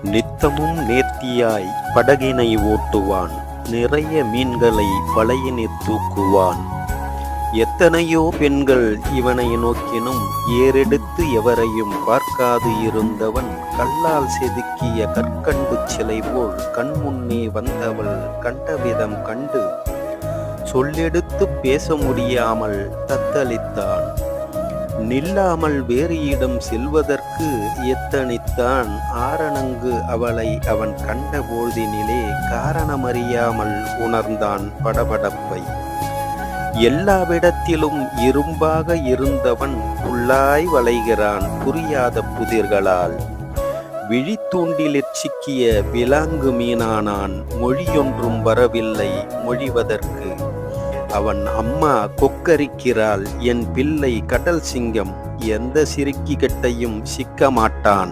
நித்தமும் நேர்த்தியாய் படகினை ஓட்டுவான், நிறைய மீன்களை வலையினிற் தூக்குவான். எத்தனையோ பெண்கள் இவனை நோக்கினும் ஏறெடுத்து எவரையும் பார்க்காது இருந்தவன், கல்லால் செதுக்கிய கற்கண்டு சிலை போல் கண்முன்னே வந்தவள் கண்டவிதம் கண்டு சொல்லெடுத்து பேச முடியாமல் தத்தளித்தான். நில்லாமல் வேறு இடம் செல்வதற்கு எத்தனித்தான். ஆரணங்கு அவளை அவன் கண்ட பொழுதினிலே காரணமறியாமல் உணர்ந்தான் படபடப்பை. எல்லாவிடத்திலும் இரும்பாக இருந்தவன் புல்லாய் வளைகிறான் புரியாத புதிர்களால். விழித்தூண்டிலிற் சிக்கிய விலாங்கு மீனானான், மொழியொன்றும் வரவில்லை மொழிவதற்கு. அவன் அம்மா கொக்கரிக்கிறாள், என் பிள்ளை கடல் சிங்கம், எந்த சிறுக்கி கட்டையும் சிக்க மாட்டான்.